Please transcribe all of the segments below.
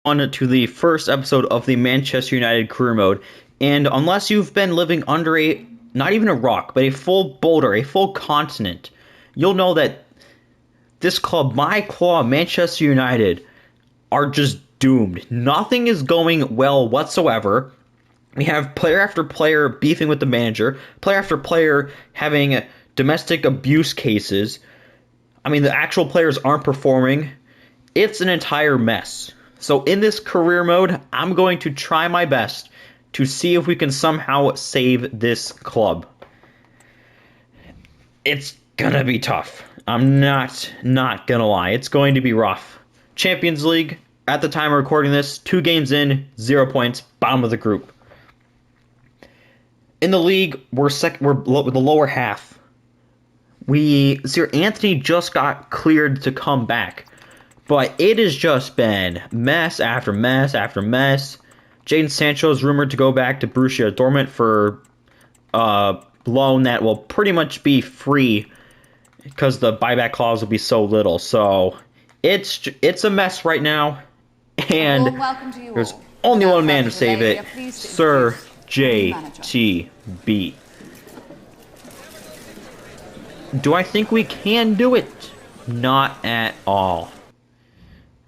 on to the first episode of the Manchester United career mode. And unless you've been living under not even a rock, but a full boulder, a full continent, you'll know that this club, my club, Manchester United, are just doomed. Nothing is going well whatsoever. We have player after player beefing with the manager, player after player having domestic abuse cases. I mean, the actual players aren't performing. It's an entire mess. So in this career mode, I'm going to try my best to see if we can somehow save this club. It's gonna be tough. I'm not gonna lie. It's going to be rough. Champions League, at the time of recording this, 2 games in, 0 points, bottom of the group. In the league, we're the lower half. Anthony just got cleared to come back. But it has just been mess after mess after mess. Jadon Sancho is rumored to go back to Borussia Dortmund for a loan that will pretty much be free because the buyback clause will be so little. So it's a mess right now, and there's only one man to save it, Sir JTB. Do I think we can do it? Not at all.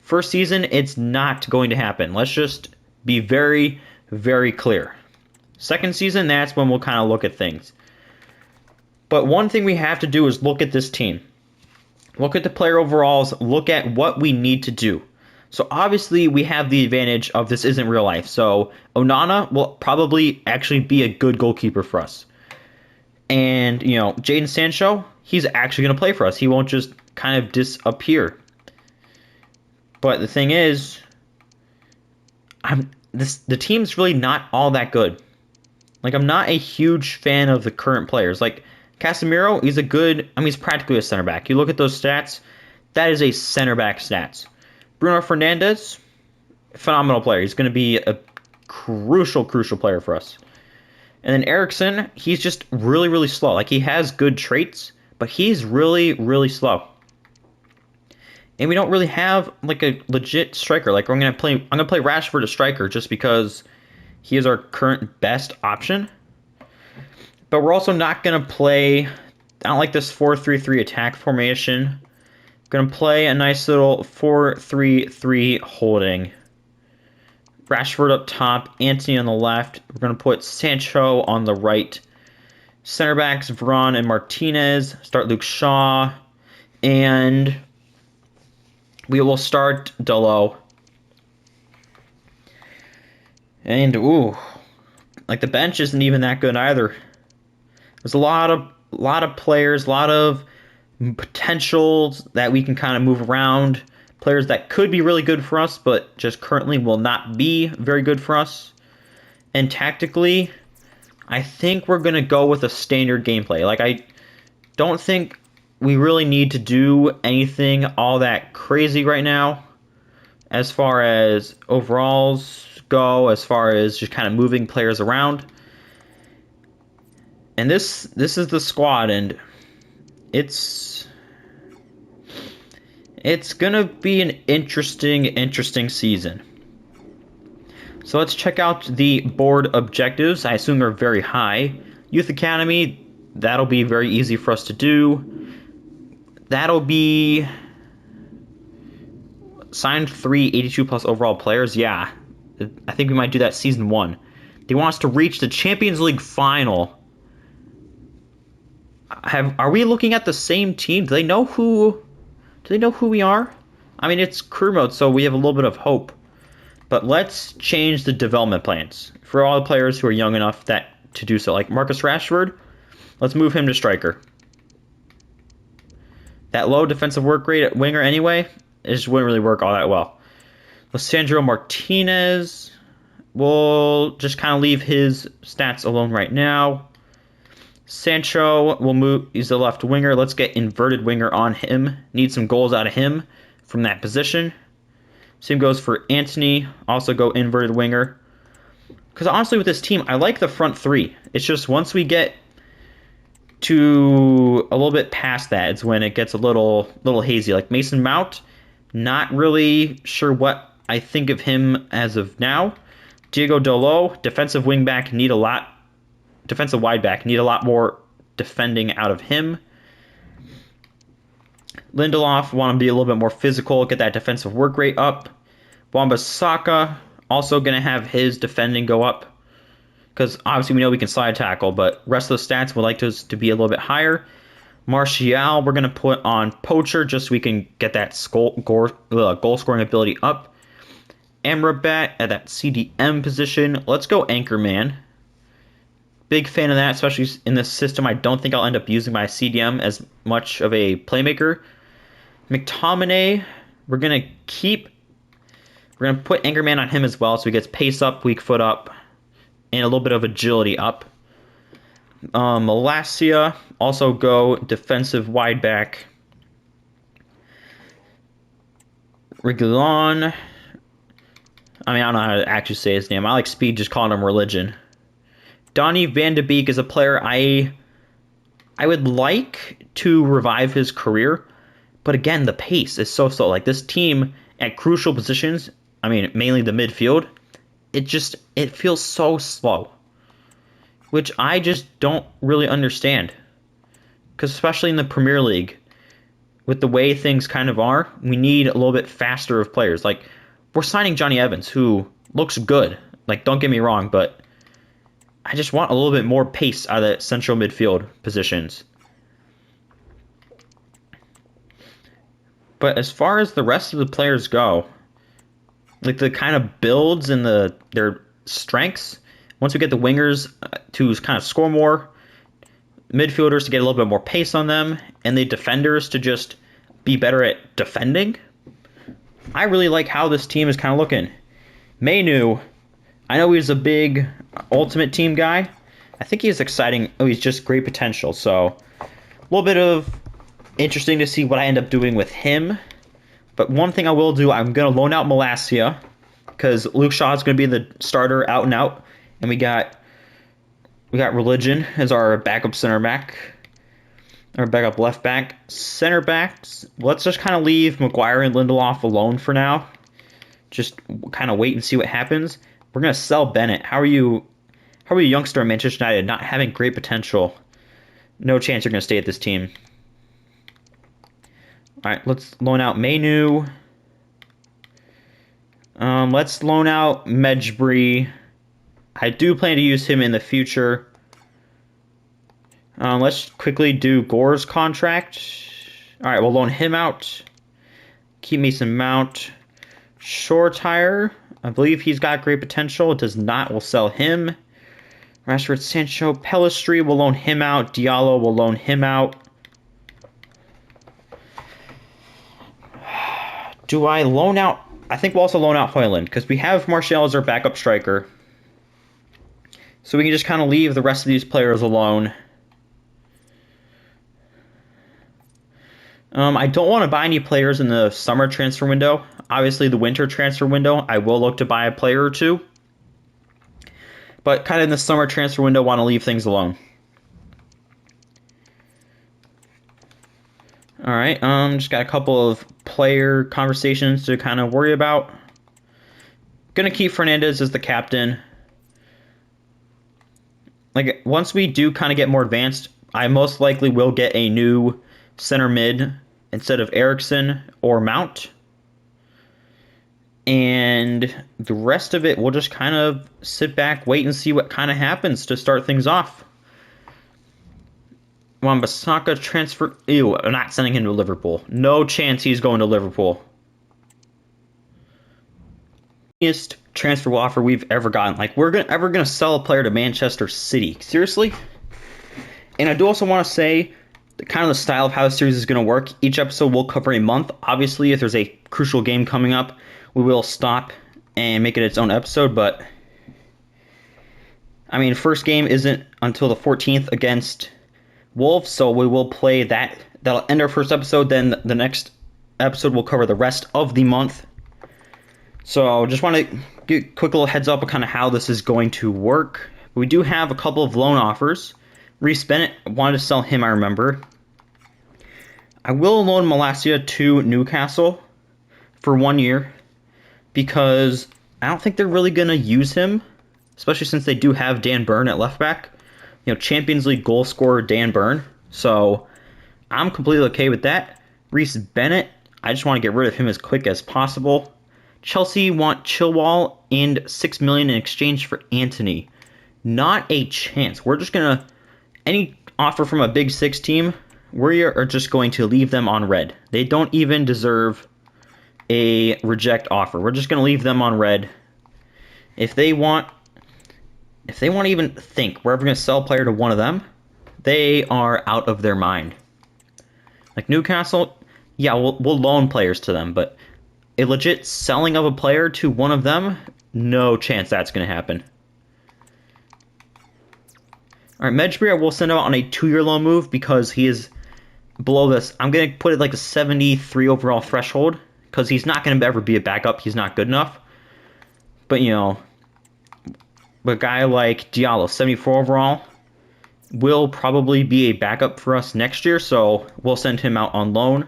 First season, it's not going to happen. Let's just be very, very clear. Second season, that's when we'll kind of look at things. But one thing we have to do is look at this team. Look at the player overalls. Look at what we need to do. So obviously, we have the advantage of this isn't real life. So Onana will probably actually be a good goalkeeper for us. And, Jadon Sancho, he's actually going to play for us. He won't just kind of disappear. But the thing is, the team's really not all that good. Like, I'm not a huge fan of the current players. Like, Casemiro, he's practically a center back. You look at those stats, that is a center back stats. Bruno Fernandes, phenomenal player. He's going to be a crucial player for us. And then Eriksen, he's just really, really slow. Like, he has good traits, but he's really, really slow. And we don't really have like a legit striker. Like I'm gonna play Rashford as striker just because he is our current best option. But we're also not gonna play. I don't like this 4-3-3 attack formation. I'm gonna play a nice little 4-3-3 holding. Rashford up top, Antony on the left. We're gonna put Sancho on the right. Center backs Varane and Martinez. Start Luke Shaw, and we will start Dalot. And, the bench isn't even that good either. There's a lot of players, a lot of potentials that we can kind of move around. Players that could be really good for us, but just currently will not be very good for us. And tactically, I think we're going to go with a standard gameplay. Like, I don't think we really need to do anything all that crazy right now as far as overalls go, as far as just kind of moving players around. And this is the squad, and it's going to be an interesting season. So let's check out the board objectives. I assume they're very high. Youth Academy, that'll be very easy for us to do. That'll be signed 3 82 plus overall players. Yeah, I think we might do that season 1. They want us to reach the Champions League final. Are we looking at the same team? Do they know who we are? I mean, it's career mode, so we have a little bit of hope. But let's change the development plans for all the players who are young enough to do so. Like Marcus Rashford, let's move him to striker. That low defensive work rate at winger anyway, it just wouldn't really work all that well. Lisandro Martinez, we'll just kind of leave his stats alone right now. Sancho will move, he's the left winger. Let's get inverted winger on him. Need some goals out of him from that position. Same goes for Antony, also go inverted winger. Because honestly with this team, I like the front 3. It's just once we get to a little bit past that, it's when it gets a little hazy. Like Mason Mount, not really sure what I think of him as of now. Diego Dolo, defensive wingback, need a lot. Defensive wide back, need a lot more defending out of him. Lindelof, want to be a little bit more physical, get that defensive work rate up. Wan-Bissaka, also going to have his defending go up. Because obviously we know we can slide tackle, but rest of the stats would like to be a little bit higher. Martial, we're going to put on poacher just so we can get that goal scoring ability up. Amrabat at that CDM position. Let's go Anchorman. Big fan of that, especially in this system. I don't think I'll end up using my CDM as much of a playmaker. McTominay, we're going to put Anchorman on him as well so he gets pace up, weak foot up, and a little bit of agility up. Malacia, also go defensive wide back. Reguilon, I don't know how to actually say his name. I like speed just calling him Religion. Donny van de Beek is a player I would like to revive his career, but again, the pace is so slow. Like this team at crucial positions, mainly the midfield, it feels so slow, which I just don't really understand. Because especially in the Premier League, with the way things kind of are, we need a little bit faster of players. Like, we're signing Johnny Evans, who looks good. Like, don't get me wrong, but I just want a little bit more pace out of the central midfield positions. But as far as the rest of the players go, like the kind of builds and their strengths, once we get the wingers to kind of score more, midfielders to get a little bit more pace on them, and the defenders to just be better at defending, I really like how this team is kind of looking. Mainu, I know he's a big Ultimate Team guy. I think he's exciting. Oh, he's just great potential. So a little bit of interesting to see what I end up doing with him. But one thing I will do, I'm going to loan out Malacia because Luke Shaw is going to be the starter out and out. And we got Religion as our backup center back. Our backup left back. Center backs, let's just kind of leave Maguire and Lindelof alone for now. Just kind of wait and see what happens. We're going to sell Bennett. How are you youngster at Manchester United not having great potential? No chance you're going to stay at this team. All right, let's loan out Mainu. Let's loan out Mejbri. I do plan to use him in the future. Let's quickly do Gore's contract. All right, we'll loan him out. Keep Mason Mount. Shortire, I believe he's got great potential. It does not. We'll sell him. Rashford, Sancho, Pellistri, we'll loan him out. Diallo, we'll loan him out. Do I loan out? I think we'll also loan out Højlund because we have Martial as our backup striker. So we can just kind of leave the rest of these players alone. I don't want to buy any players in the summer transfer window. Obviously, the winter transfer window, I will look to buy a player or two. But kind of in the summer transfer window, want to leave things alone. All right, just got a couple of player conversations to kind of worry about. Gonna keep Fernandez as the captain. Like, once we do kind of get more advanced, I most likely will get a new center mid instead of Eriksen or Mount. And the rest of it, we'll just kind of sit back, wait and see what kind of happens to start things off. Wan-Bissaka transfer. Ew, I'm not sending him to Liverpool. No chance he's going to Liverpool. Biggest transfer offer we've ever gotten. Like, we're ever going to sell a player to Manchester City. Seriously? And I do also want to say kind of the style of how the series is going to work. Each episode will cover a month. Obviously, if there's a crucial game coming up, we will stop and make it its own episode. But, first game isn't until the 14th against Wolves, so we will play that. That'll end our first episode. Then the next episode will cover the rest of the month. So just want to give a quick little heads up of kind of how this is going to work. We do have a couple of loan offers. Reece Bennett, wanted to sell him, I remember. I will loan Malacia to Newcastle for 1 year. because I don't think they're really going to use him, especially since they do have Dan Burn at left back. Champions League goal scorer Dan Burn. So I'm completely okay with that. Reece Bennett, I just want to get rid of him as quick as possible. Chelsea want Chilwell and $6 million in exchange for Antony. Not a chance. We're just gonna any offer from a Big Six team, we are just going to leave them on red. They don't even deserve a reject offer. We're just gonna leave them on red. If they want to even think we're ever gonna sell a player to one of them, they are out of their mind. Like Newcastle, yeah, we'll loan players to them, but a legit selling of a player to one of them, no chance that's going to happen. All right, Medjugorje will send out on a 2-year loan move because he is below this. I'm going to put it like a 73 overall threshold because he's not going to ever be a backup. He's not good enough. But, a guy like Diallo, 74 overall, will probably be a backup for us next year, so we'll send him out on loan.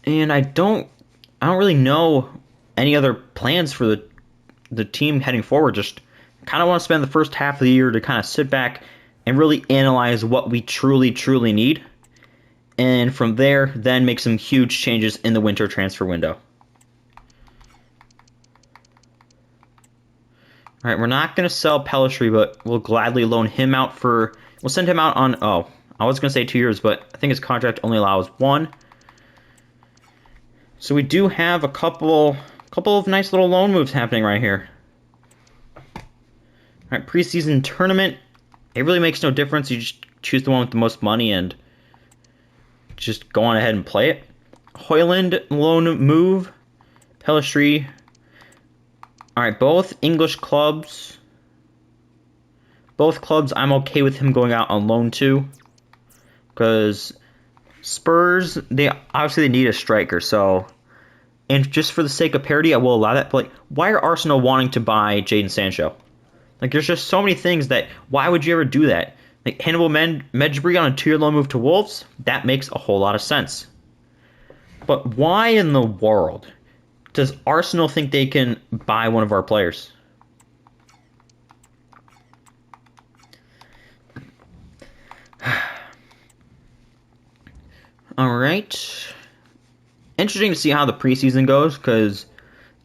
And I don't really know any other plans for the team heading forward. Just kind of want to spend the first half of the year to kind of sit back and really analyze what we truly need. And from there, then make some huge changes in the winter transfer window. All right, we're not going to sell Pelistri, but we'll gladly loan him out for... We'll send him out on... Oh, I was going to say 2 years, but I think his contract only allows 1. So we do have a couple of nice little loan moves happening right here. All right, preseason tournament. It really makes no difference. You just choose the one with the most money and just go on ahead and play it. Højlund loan move. Pelistri. All right, both English clubs. Both clubs, I'm okay with him going out on loan to. Because Spurs, they need a striker, so... And just for the sake of parity, I will allow that. But, why are Arsenal wanting to buy Jadon Sancho? There's just so many things that... Why would you ever do that? Hannibal Medjugorje on a 2-year loan move to Wolves? That makes a whole lot of sense. But why in the world does Arsenal think they can buy one of our players? All right. Interesting to see how the preseason goes because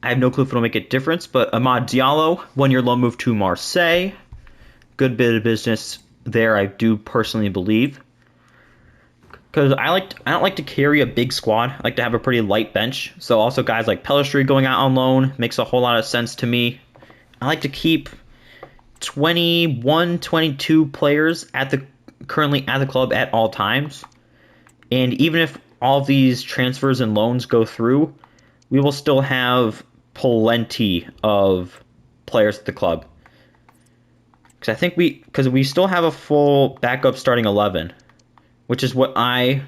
I have no clue if it'll make a difference. But Amad Diallo, 1-year loan move to Marseille. Good bit of business there, I do personally believe. Because I don't like to carry a big squad. I like to have a pretty light bench. So also guys like Pelistri going out on loan makes a whole lot of sense to me. I like to keep 21, 22 players currently at the club at all times. And even if all of these transfers and loans go through, we will still have plenty of players at the club. Because we still have a full backup starting 11, which is what I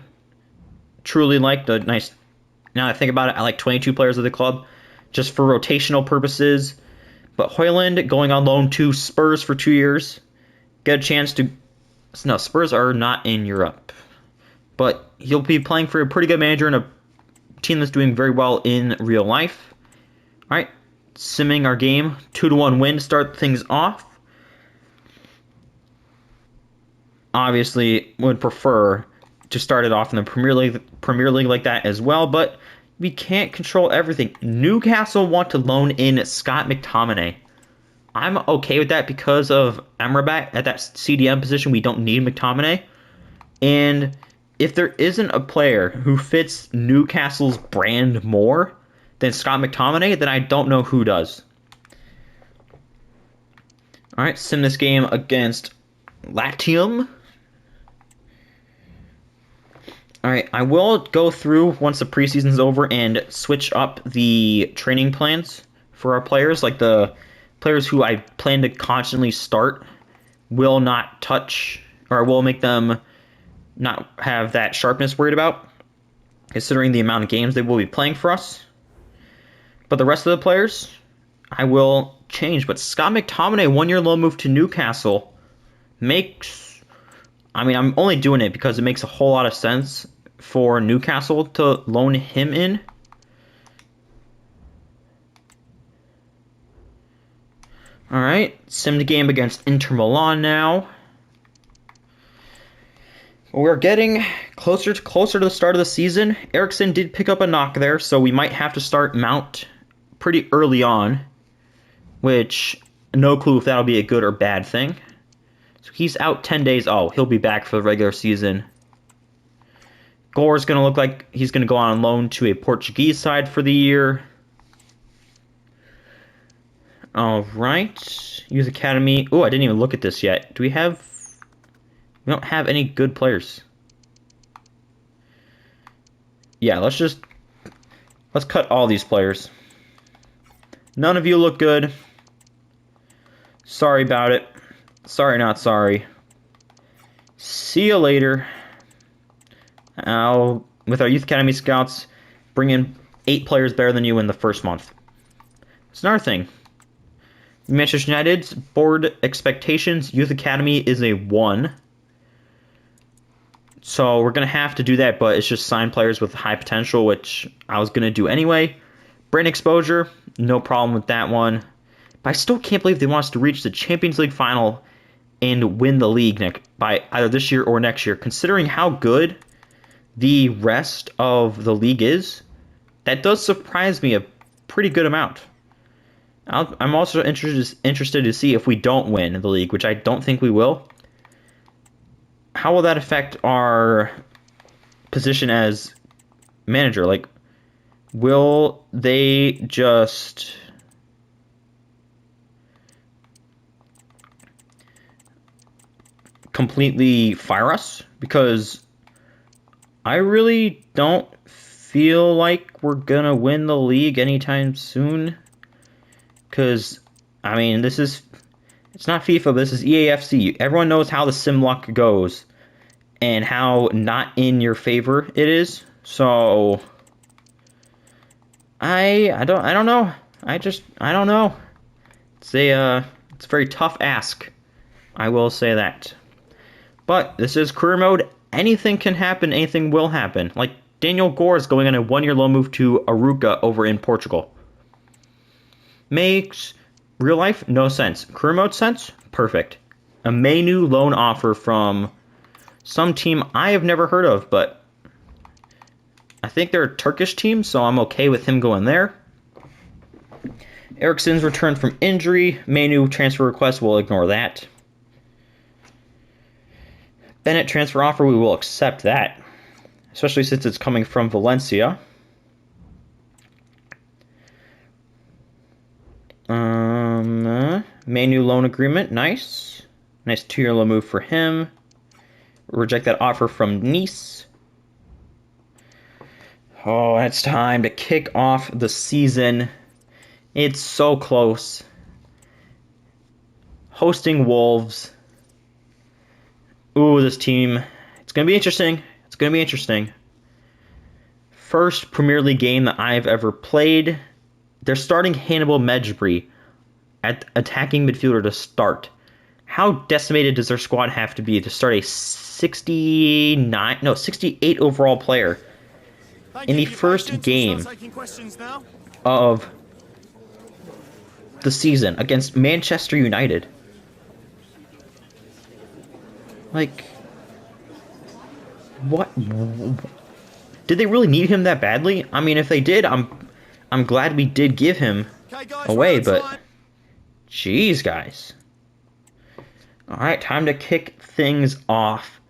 truly like. Now that I think about it, I like 22 players at the club just for rotational purposes. But Højlund going on loan to Spurs for 2 years. Get a chance to... No, Spurs are not in Europe. But he'll be playing for a pretty good manager and a team that's doing very well in real life. All right, simming our game. 2-1 win to start things off. Obviously, would prefer to start it off in the Premier League like that as well, but we can't control everything. Newcastle want to loan in Scott McTominay. I'm okay with that because of Amrabat at that CDM position. We don't need McTominay. And if there isn't a player who fits Newcastle's brand more than Scott McTominay, then I don't know who does. All right, sim this game against Latium. All right, I will go through once the preseason's over and switch up the training plans for our players. Like the players who I plan to constantly start will not touch, or will make them not have that sharpness worried about, considering the amount of games they will be playing for us. But the rest of the players, I will change. But Scott McTominay, 1-year loan move to Newcastle, makes... I mean, I'm only doing it because it makes a whole lot of sense for Newcastle to loan him in. All right, sim game against Inter Milan now. We're getting closer to the start of the season. Eriksen did pick up a knock there, so we might have to start Mount pretty early on, which no clue if that'll be a good or bad thing. So he's out 10 days. Oh, he'll be back for the regular season. Gore's going to look like he's going to go on loan to a Portuguese side for the year. All right. Youth Academy. Oh, I didn't even look at this yet. Do we have... We don't have any good players. Yeah, let's cut all these players. None of you look good. Sorry about it. Sorry, not sorry. See you later. With our Youth Academy scouts, bring in 8 players better than you in the first month. It's another thing. Manchester United's board expectations, Youth Academy is a 1. So we're going to have to do that, but it's just sign players with high potential, which I was going to do anyway. Brand exposure, no problem with that one. But I still can't believe they want us to reach the Champions League final and win the league by either this year or next year. Considering how good the rest of the league is, that does surprise me a pretty good amount. I'm also interested to see if we don't win the league, which I don't think we will. How will that affect our position as manager? Like, will they just completely fire us? Because I really don't feel like we're going to win the league anytime soon. Because, I mean, it's not FIFA, but this is EAFC. Everyone knows how the sim luck goes and how not in your favor it is. So I don't know. I don't know. It's a very tough ask. I will say that. But this is career mode. Anything can happen. Anything will happen. Like Daniel Gore is going on a 1-year loan move to Arouca over in Portugal. Makes real life no sense. Career mode sense? Perfect. A Mainu loan offer from some team I have never heard of, but I think they're a Turkish team, so I'm okay with him going there. Eriksen's returned from injury. Mainu transfer request, we'll ignore that. Bennett transfer offer, we will accept that, especially since it's coming from Valencia. Mainu loan agreement, nice. Nice 2-year loan move for him. Reject that offer from Nice. Oh, it's time to kick off the season. It's so close. Hosting Wolves. Ooh, this team. It's going to be interesting. It's going to be interesting. First Premier League game that I've ever played. They're starting Hannibal Mejbri at attacking midfielder to start. How decimated does their squad have to be to start a 68 overall player in the first game of the season against Manchester United? Like, what? Did they really need him that badly? I mean, if they did, I'm glad we did give him away, but jeez, guys. All right, time to kick things off.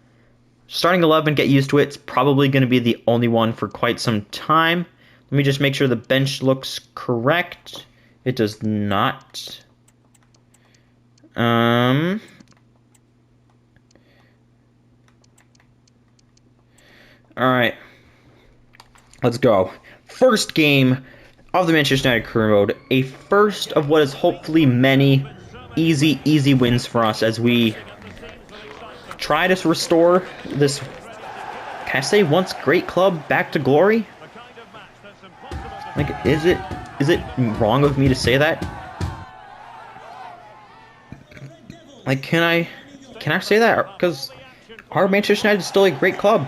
Starting 11, get used to it. It's probably going to be the only one for quite some time. Let me just make sure the bench looks correct. It does not. All right. Let's go. First game of the Manchester United career mode. A first of what is hopefully many easy wins for us as we try to restore this, can I say, once great club back to glory? Like, is it wrong of me to say that? Like, can I say that? Because our Manchester United is still a great club.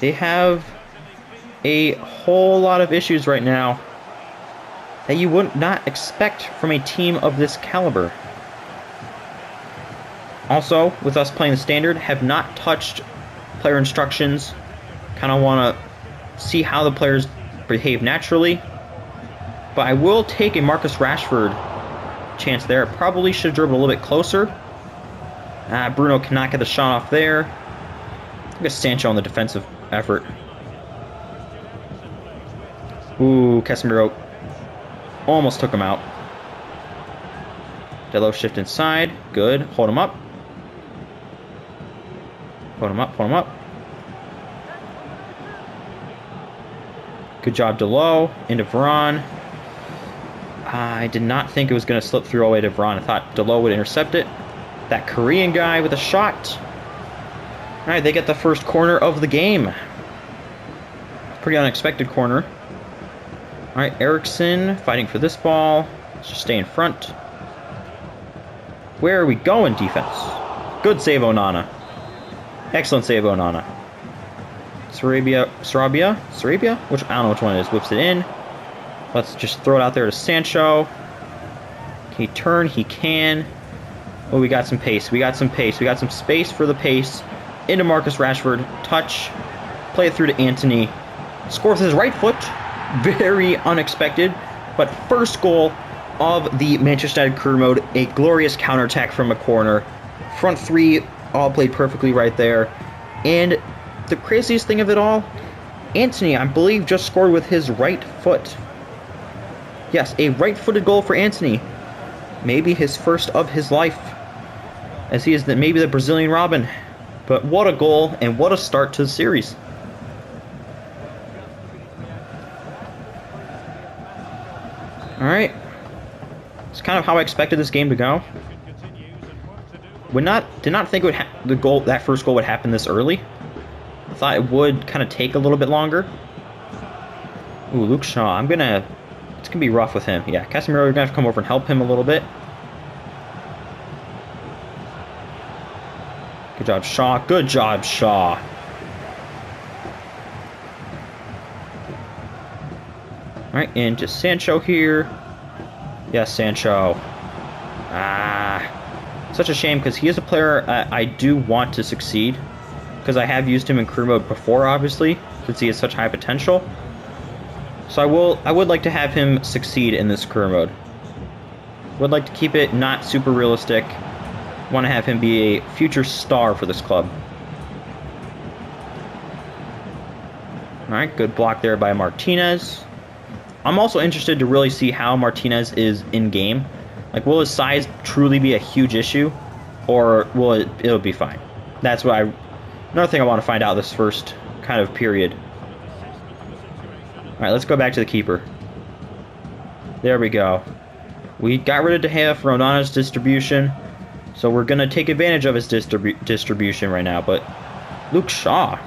They have a whole lot of issues right now. that you would not expect from a team of this caliber. Also, with us playing the standard, have not touched player instructions. Kind of want to see how the players behave naturally. But I will take a Marcus Rashford chance there. Probably should have dribbled a little bit closer. Bruno cannot get the shot off there. I guess Sancho on the defensive effort. Ooh, Casemiro almost took him out. Delo shift inside. Good. Hold him up. Hold him up. Hold him up. Good job, Delo. Into Varane. I did not think it was going to slip through all the way to Varane. I thought Delo would intercept it. That Korean guy with a shot. Alright, they get the first corner of the game. Pretty unexpected corner. Alright, Eriksen fighting for this ball. Let's just stay in front. Where are we going, defense? Good save, Onana. Excellent save, Onana. Sarabia? Which, I don't know which one it is. Whips it in. Let's just throw it out there to Sancho. Can he turn? He can. Oh, we got some pace. We got some pace. We got some space for the pace. Into Marcus Rashford. Touch. Play it through to Antony. Score with his right foot. Very unexpected. But first goal of the Manchester United career mode. A glorious counterattack from a corner. Front three all played perfectly right there. And the craziest thing of it all, Antony, I believe, just scored with his right foot. Yes, a right-footed goal for Antony. Maybe his first of his life, as he is maybe the Brazilian Robin. But what a goal, and what a start to the series. Alright. It's kind of how I expected this game to go. Did not think that first goal would happen this early. I thought it would kind of take a little bit longer. Ooh, Luke Shaw. It's gonna be rough with him. Yeah, Casemiro, you're gonna have to come over and help him a little bit. Good job, Shaw. Good job, Shaw. Alright, into Sancho here. Yes, Sancho. Such a shame, because he is a player I do want to succeed. Because I have used him in career mode before, obviously, since he has such high potential. So I would like to have him succeed in this career mode. Would like to keep it not super realistic. Want to have him be a future star for this club. Alright, good block there by Martinez. I'm also interested to really see how Martinez is in-game. Like, will his size truly be a huge issue? Or will it'll be fine? That's what another thing I want to find out this first kind of period. Alright, let's go back to the keeper. There we go. We got rid of De Gea for Onana's distribution. So we're going to take advantage of his distribution right now. But Luke Shaw.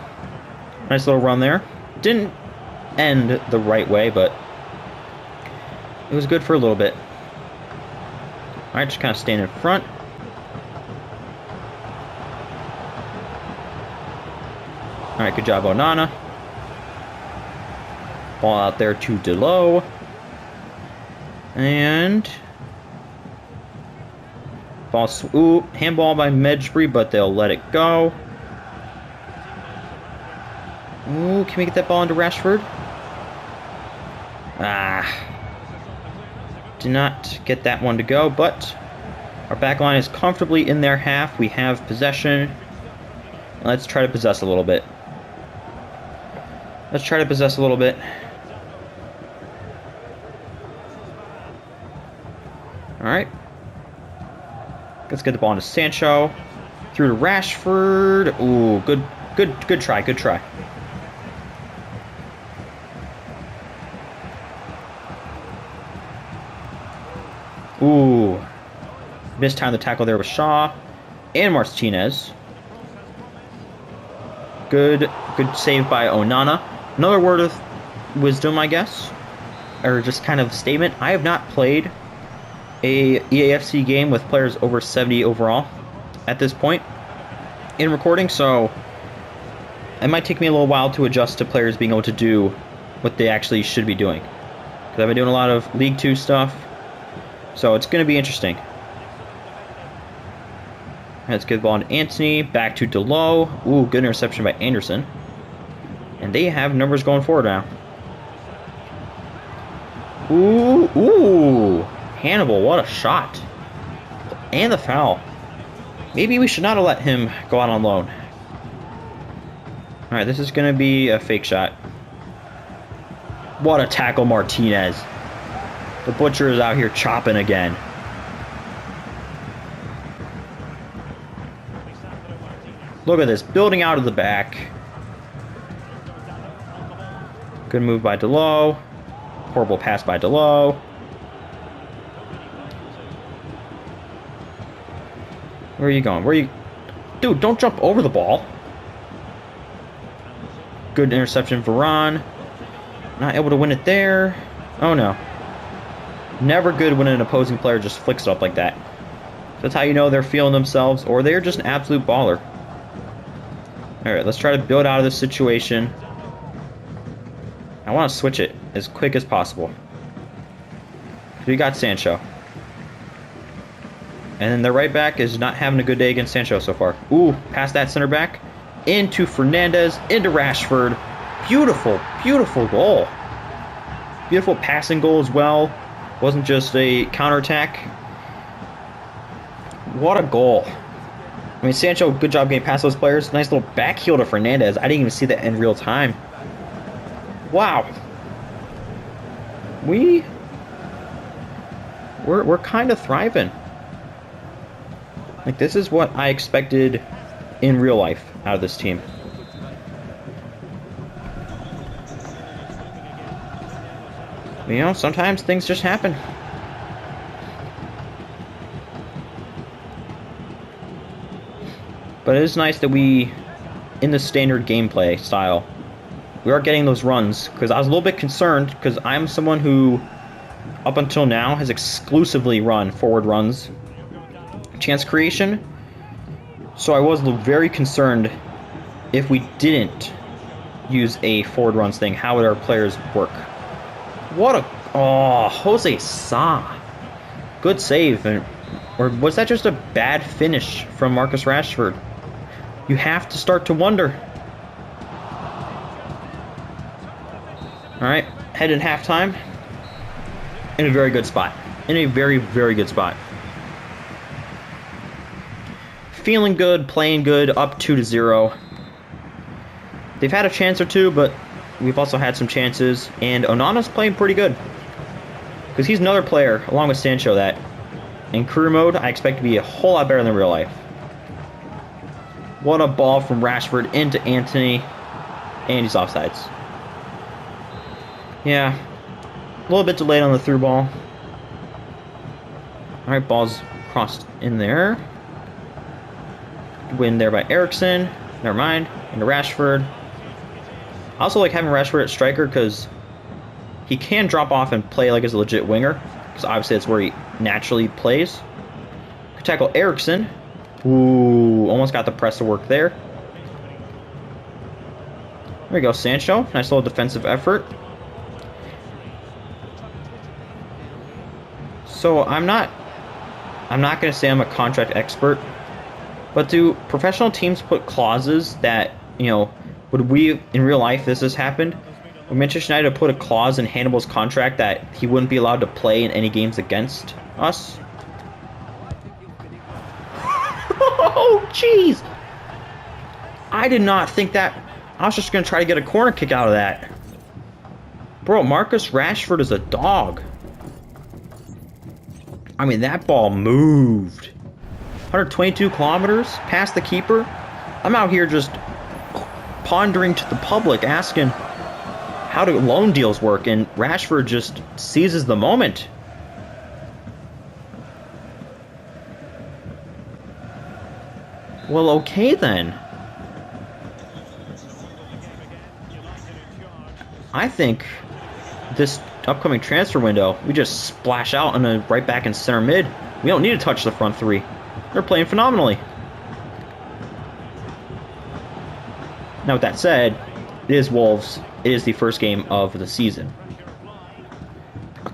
Nice little run there. Didn't end the right way, but it was good for a little bit. Alright, just kind of stand in front. Alright, good job, Onana. Ball out there to Delo. And handball by Medjbri, but they'll let it go. Ooh, can we get that ball into Rashford? Did not get that one to go, but our back line is comfortably in their half. We have possession. Let's try to possess a little bit. Alright. Let's get the ball into Sancho. Through to Rashford. Ooh, good try. Ooh. Missed time the tackle there with Shaw. And Martinez. Good save by Onana. Another word of wisdom, I guess. Or just kind of statement. I have not played a EAFC game with players over 70 overall at this point in recording, so it might take me a little while to adjust to players being able to do what they actually should be doing. Because I've been doing a lot of League 2 stuff. So it's going to be interesting. Let's get the ball to Antony. Back to Delo. Ooh, good interception by Anderson. And they have numbers going forward now. Ooh. Hannibal, what a shot. And the foul. Maybe we should not have let him go out on loan. Alright, this is going to be a fake shot. What a tackle, Martinez. The Butcher is out here chopping again. Look at this, building out of the back. Good move by Delo. Horrible pass by Delo. Where are you going? Where are you? Dude, don't jump over the ball. Good interception, Varane. Not able to win it there. Oh no. Never good when an opposing player just flicks it up like that. That's how you know they're feeling themselves or they're just an absolute baller. Alright, let's try to build out of this situation. I want to switch it as quick as possible. We got Sancho. And then the right back is not having a good day against Sancho so far. Ooh, past that center back. Into Fernandez, into Rashford. Beautiful, beautiful goal. Beautiful passing goal as well. Wasn't just a counterattack. What a goal. I mean, Sancho, good job getting past those players. Nice little back heel to Fernandez. I didn't even see that in real time. Wow. We're kind of thriving. Like, this is what I expected in real life out of this team. You know, sometimes things just happen. But it is nice that we, in the standard gameplay style, we are getting those runs. Because I was a little bit concerned, because I'm someone who, up until now, has exclusively run forward runs. Chance creation. So I was very concerned if we didn't use a forward runs thing, how would our players work? What a... Oh, Jose Sa. Good save. Or was that just a bad finish from Marcus Rashford? You have to start to wonder. Alright, headed halftime. In a very good spot. In a very, very good spot. Feeling good, playing good, up 2-0. They've had a chance or two, but we've also had some chances. And Onana's playing pretty good. Because he's another player, along with Sancho, that in career mode, I expect to be a whole lot better than real life. What a ball from Rashford into Antony. And he's offsides. Yeah. A little bit delayed on the through ball. Alright, ball's crossed in there. Win there by Eriksen. Never mind. Into Rashford. I also like having Rashford at striker because he can drop off and play like as a legit winger. Because obviously that's where he naturally plays. Could tackle Eriksen. Ooh, almost got the press to work there. There we go, Sancho. Nice little defensive effort. So I'm not going to say I'm a contract expert, but do professional teams put clauses that, you know, would we, in real life, this has happened? Would Manchester United put a clause in Hannibal's contract that he wouldn't be allowed to play in any games against us? Oh, jeez! I did not think that. I was just going to try to get a corner kick out of that. Bro, Marcus Rashford is a dog. I mean, that ball moved. 122 kilometers past the keeper. I'm out here just pondering to the public, asking how do loan deals work, and Rashford just seizes the moment. Well, okay then. I think this upcoming transfer window, we just splash out on a right back and center mid. We don't need to touch the front three. They're playing phenomenally. Now, with that said, it is Wolves. It is the first game of the season.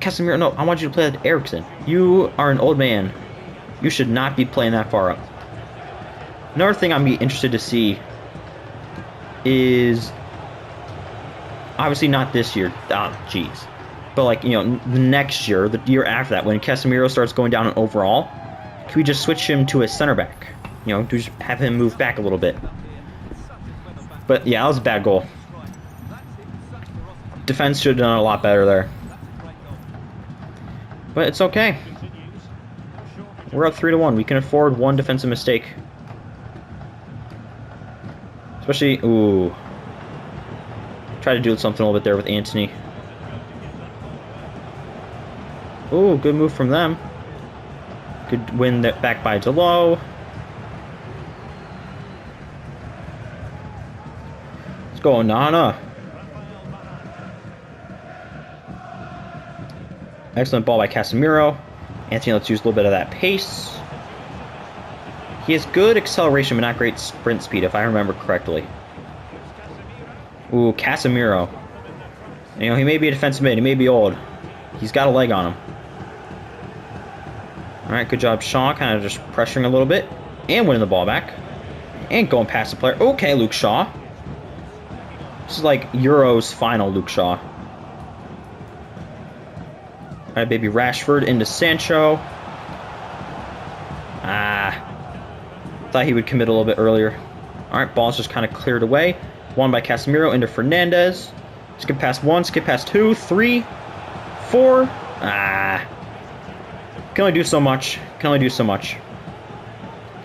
Casemiro, no, I want you to play that to Eriksen. You are an old man. You should not be playing that far up. Another thing I'm be interested to see is obviously not this year. Jeez. But like, you know, the next year, the year after that, when Casemiro starts going down in overall, can we just switch him to a center back? You know, just have him move back a little bit. But yeah, that was a bad goal. Defense should have done a lot better there. But it's okay. We're up 3-1. We can afford one defensive mistake. Especially, ooh. Try to do something a little bit there with Antony. Ooh, good move from them. Good win that back by Delo. Let's go, Onana. Excellent ball by Casemiro. Antony, let's use a little bit of that pace. He has good acceleration, but not great sprint speed, if I remember correctly. Ooh, Casemiro. You know, he may be a defensive mid, he may be old. He's got a leg on him. Alright, good job, Shaw. Kind of just pressuring a little bit. And winning the ball back. And going past the player. Okay, Luke Shaw. This is like Euros final Luke Shaw. Alright, baby Rashford into Sancho. Thought he would commit a little bit earlier. Alright, ball's just kind of cleared away. One by Casemiro into Fernandez. Skip past 1, skip past 2, 3, 4. Can only do so much. Can only do so much.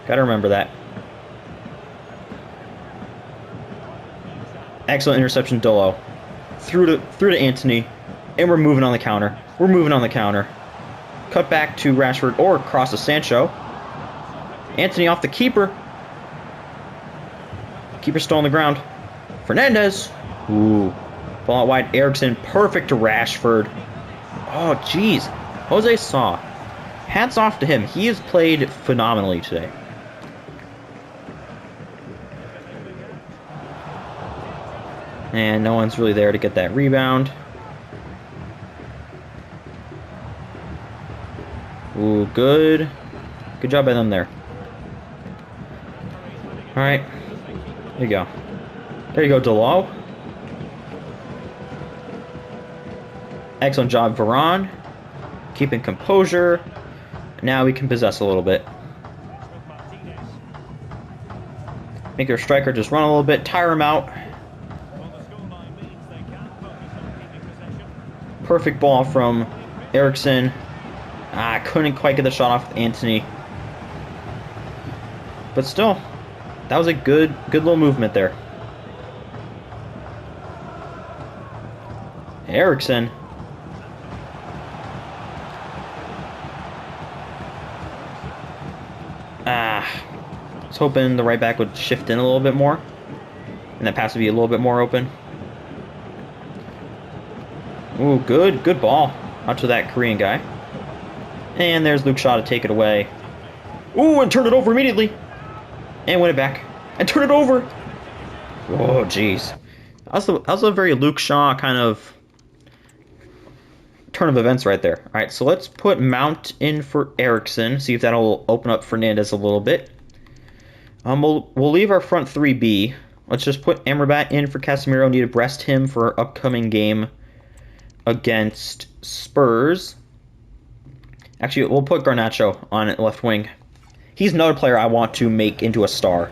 Gotta remember that. Excellent interception, Dolo. Through to Antony. And we're moving on the counter. We're moving on the counter. Cut back to Rashford or cross to Sancho. Antony off the keeper. Keeper still on the ground. Fernandez. Ooh. Ball out wide. Eriksen. Perfect to Rashford. Oh, jeez. Jose Sa. Hats off to him. He has played phenomenally today. And no one's really there to get that rebound. Ooh, good. Good job by them there. Alright. There you go. There you go, Delo. Excellent job, Varane. Keeping composure. Now we can possess a little bit. Make our striker just run a little bit, tire him out. Perfect ball from Eriksen. Couldn't quite get the shot off with Antony. But still, that was a good little movement there. Eriksen. I was hoping the right back would shift in a little bit more. And that pass would be a little bit more open. Ooh, good ball. Out to that Korean guy. And there's Luke Shaw to take it away. Ooh, and turn it over immediately. And win it back. And turn it over. Oh, jeez. That was a very Luke Shaw kind of turn of events right there. All right, so let's put Mount in for Eriksen. See if that'll open up Fernandez a little bit. We'll leave our front 3B. Let's just put Amrabat in for Casemiro. Need to rest him for our upcoming game against Spurs. Actually, we'll put Garnacho on left wing. He's another player I want to make into a star.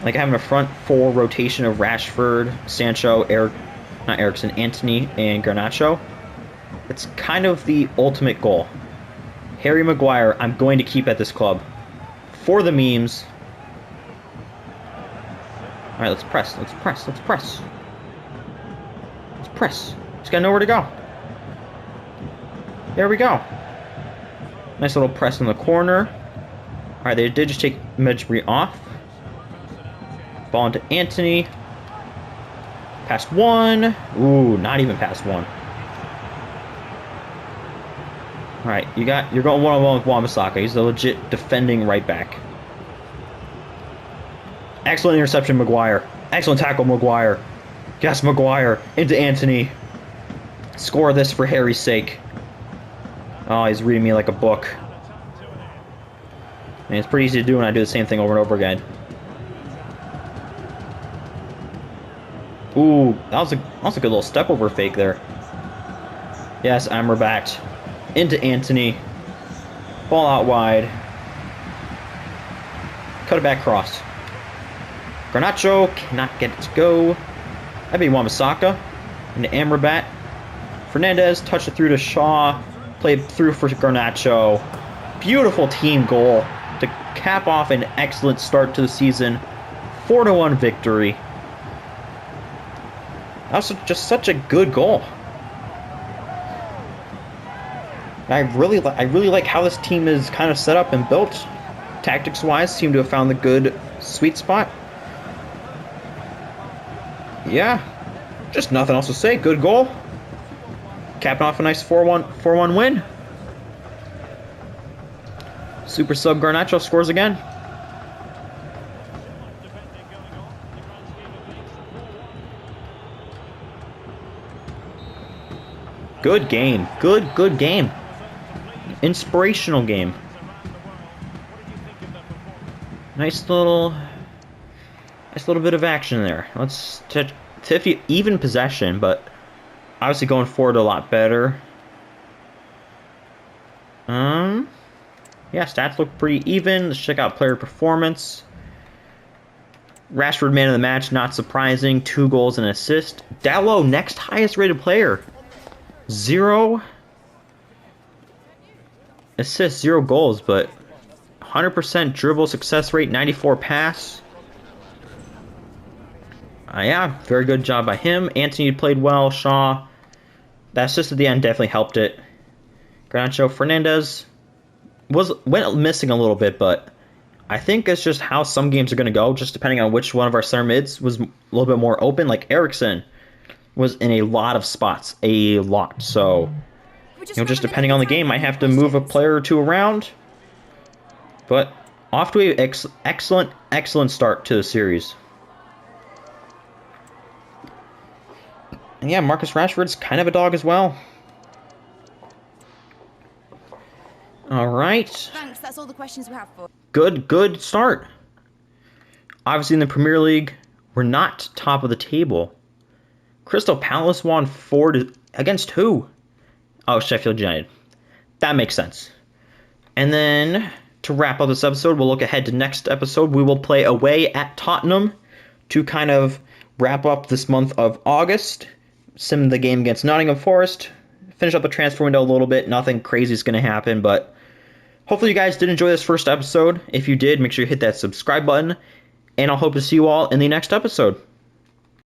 Like having a front 4 rotation of Rashford, Sancho, not Eriksen, Antony, and Garnacho. It's kind of the ultimate goal. Harry Maguire, I'm going to keep at this club. For the memes. Alright, let's press. Let's press. Let's press. Let's press. Just got nowhere to go. There we go. Nice little press in the corner. Alright, they did just take Mejbri off. Ball into Antony. Past 1. Ooh, not even past 1. Alright, you're going one-on-one with Wan-Bissaka. He's a legit defending right back. Excellent interception, Maguire. Excellent tackle, Maguire. Yes, Maguire. Into Antony. Score this for Harry's sake. Oh, he's reading me like a book. And it's pretty easy to do when I do the same thing over and over again. Ooh, that was a good little step over fake there. Yes, Amrabat. Into Antony. Ball out wide. Cut it back cross. Garnacho cannot get it to go. That'd be Wan-Bissaka. Into Amrabat. Fernandez touched it through to Shaw. Played through for Garnacho. Beautiful team goal to cap off an excellent start to the season. 4-1 victory. That was just such a good goal. I really like how this team is kind of set up and built. Tactics-wise, seem to have found the good sweet spot. Yeah, just nothing else to say. Good goal. Capping off a nice 4-1 win. Super sub Garnacho scores again. Good game. Good game. Inspirational game. Nice little bit of action there. Let's Tiffy even possession, but obviously going forward a lot better. Yeah, stats look pretty even. Let's check out player performance. Rashford man of the match, not surprising. 2 goals and an assist. Dalot, next highest rated player. 0 assists, 0 goals, but 100% dribble success rate, 94 pass. Yeah, very good job by him. Antony played well. Shaw. That assist at the end definitely helped it. Garnacho. Fernandez went missing a little bit, but I think it's just how some games are going to go, just depending on which one of our center mids was a little bit more open. Like Eriksen was in a lot of spots, a lot. So, just depending on the game, I have to move a player or two around. But off to a excellent start to the series. And yeah, Marcus Rashford's kind of a dog as well. All right. Thanks, that's all the questions we have for. Good start. Obviously in the Premier League, we're not top of the table. Crystal Palace won 4 against who? Oh, Sheffield United. That makes sense. And then to wrap up this episode, we'll look ahead to next episode. We will play away at Tottenham to kind of wrap up this month of August. Sim the game against Nottingham Forest. Finish up the transfer window a little bit. Nothing crazy is going to happen, but hopefully you guys did enjoy this first episode. If you did, make sure you hit that subscribe button. And I'll hope to see you all in the next episode.